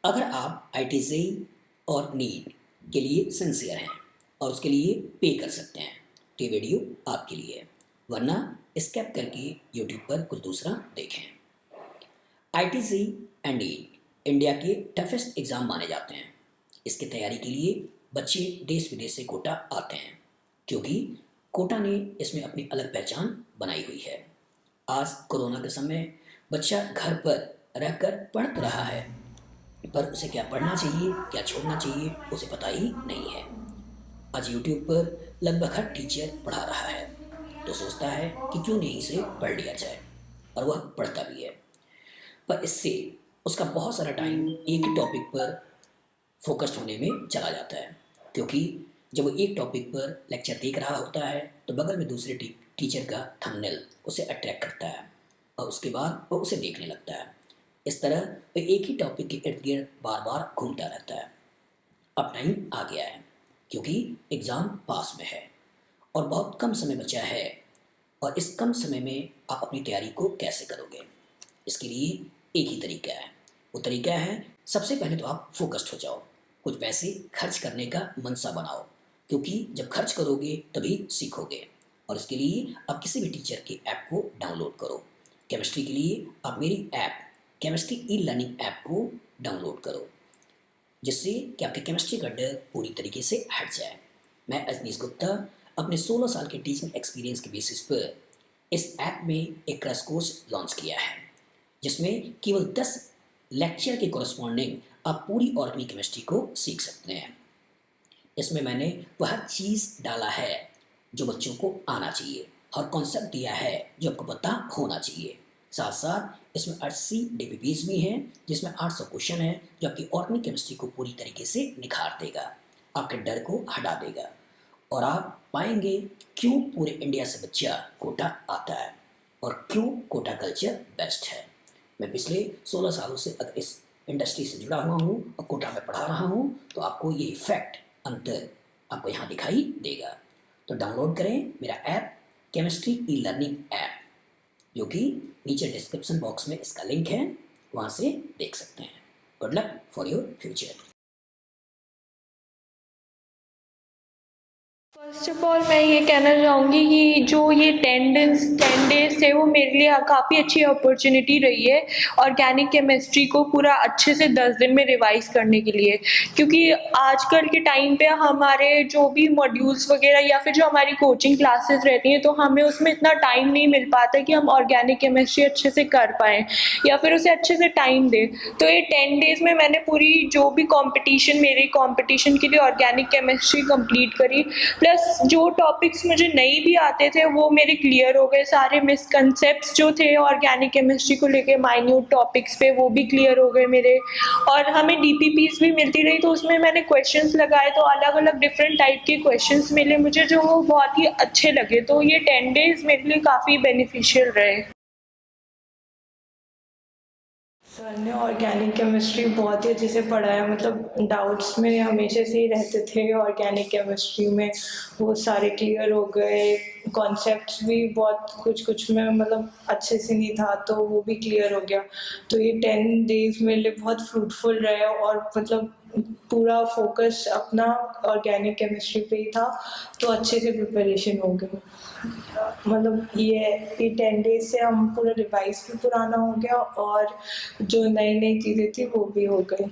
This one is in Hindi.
अगर आप आईटीसी और नीट के लिए सिंसियर हैं और उसके लिए पे कर सकते हैं तो ये वीडियो आपके लिए है, वरना स्किप करके यूट्यूब पर कुछ दूसरा देखें। आईटीसी एंड नीट इंडिया के टफेस्ट एग्ज़ाम माने जाते हैं। इसकी तैयारी के लिए बच्चे देश विदेश से कोटा आते हैं, क्योंकि कोटा ने इसमें अपनी अलग पहचान बनाई हुई है। आज कोरोना के समय बच्चा घर पर रहकर पढ़ रहा है, पर उसे क्या पढ़ना चाहिए क्या छोड़ना चाहिए उसे पता ही नहीं है। आज यूट्यूब पर लगभग हर टीचर पढ़ा रहा है, तो सोचता है कि क्यों नहीं इसे पढ़ लिया जाए, और वह पढ़ता भी है। पर इससे उसका बहुत सारा टाइम एक ही टॉपिक पर फोकस्ड होने में चला जाता है, क्योंकि जब वो एक टॉपिक पर लेक्चर देख रहा होता है तो बगल में दूसरे टीचर का थंबनेल उसे अट्रैक्ट करता है और उसके बाद वो उसे देखने लगता है। इस तरह वो एक ही टॉपिक के इर्द गिर्द बार बार घूमता रहता है। अब टाइम आ गया है, क्योंकि एग्ज़ाम पास में है और बहुत कम समय बचा है, और इस कम समय में आप अपनी तैयारी को कैसे करोगे? इसके लिए एक ही तरीका है। वो तरीका है, सबसे पहले तो आप फोकस्ड हो जाओ, कुछ पैसे खर्च करने का मनसा बनाओ, क्योंकि जब खर्च करोगे तभी सीखोगे। और इसके लिए आप किसी भी टीचर के ऐप को डाउनलोड करो। केमिस्ट्री के लिए आप मेरी app chemistry e learning app को डाउनलोड करो, जिससे कि आपके केमिस्ट्री का डर पूरी तरीके से हट जाए। मैं अजनीश गुप्ता अपने 16 साल के टीचिंग एक्सपीरियंस के बेसिस पर इस ऐप में एक क्रैश कोर्स लॉन्च किया है, जिसमें केवल 10 लेक्चर के कॉरस्पॉन्डिंग आप पूरी ऑर्गेनिक केमिस्ट्री को सीख सकते हैं। इसमें मैंने वह चीज़ डाला है जो बच्चों को आना चाहिए, और कॉन्सेप्ट दिया है जो आपको पता होना चाहिए। साथ साथ इसमें 80 डीपीपीज भी हैं, जिसमें 800 क्वेश्चन है जो आपकी ऑर्गेनिक केमिस्ट्री को पूरी तरीके से निखार देगा, आपके डर को हटा देगा, और आप पाएंगे क्यों पूरे इंडिया से बच्चा कोटा आता है और क्यों कोटा कल्चर बेस्ट है। मैं पिछले 16 सालों से अगर इस इंडस्ट्री से जुड़ा हुआ हूँ और कोटा में पढ़ा रहा हूँ, तो आपको ये इफेक्ट अंतर आपको यहाँ दिखाई देगा। तो डाउनलोड करें मेरा app chemistry e learning app, जो कि नीचे डिस्क्रिप्शन बॉक्स में इसका लिंक है, वहाँ से देख सकते हैं। Good luck for your future. First of all मैं ये कहना चाहूँगी कि जो ये 10 डेज थे वो मेरे लिए काफ़ी अच्छी अपॉर्चुनिटी रही है ऑर्गेनिक केमिस्ट्री को पूरा अच्छे से 10 दिन में रिवाइज करने के लिए, क्योंकि आजकल के टाइम पे हमारे जो भी मॉड्यूल्स वगैरह या फिर जो हमारी कोचिंग क्लासेस रहती हैं, तो हमें उसमें इतना टाइम नहीं मिल पाता कि हम ऑर्गेनिक केमिस्ट्री अच्छे से कर पाएँ या फिर उसे अच्छे से टाइम दें। तो ये 10 डेज़ में मैंने पूरी जो भी मेरे कॉम्पिटिशन के लिए ऑर्गेनिक केमिस्ट्री कंप्लीट करी, प्लस जो टॉपिक्स मुझे नहीं भी आते थे वो मेरे क्लियर हो गए। सारे मिसकंसेप्ट्स जो थे ऑर्गेनिक केमिस्ट्री को लेके माइन्यूट टॉपिक्स पे, वो भी क्लियर हो गए मेरे। और हमें डीपीपीज भी मिलती रही, तो उसमें मैंने क्वेश्चंस लगाए, तो अलग अलग डिफरेंट टाइप के क्वेश्चंस मिले मुझे, जो वो बहुत ही अच्छे लगे। तो ये 10 डेज मेरे लिए काफ़ी बेनिफिशियल रहे। सर ने ऑर्गेनिक केमिस्ट्री बहुत ही अच्छे से पढ़ाया, मतलब डाउट्स में हमेशा से ही रहते थे ऑर्गेनिक केमिस्ट्री में, वो सारे क्लियर हो गए। कॉन्सेप्ट्स भी बहुत कुछ में मतलब अच्छे से नहीं था, तो वो भी क्लियर हो गया। तो ये 10 डेज मेरे लिए बहुत फ्रूटफुल रहे, और मतलब पूरा फोकस अपना ऑर्गेनिक केमिस्ट्री पे ही था, तो अच्छे से प्रिपरेशन हो गई। मतलब ये 10 डेज से हम पूरा रिवाइज भी पुराना हो गया, और जो नई नई चीज़ें थी वो भी हो गई।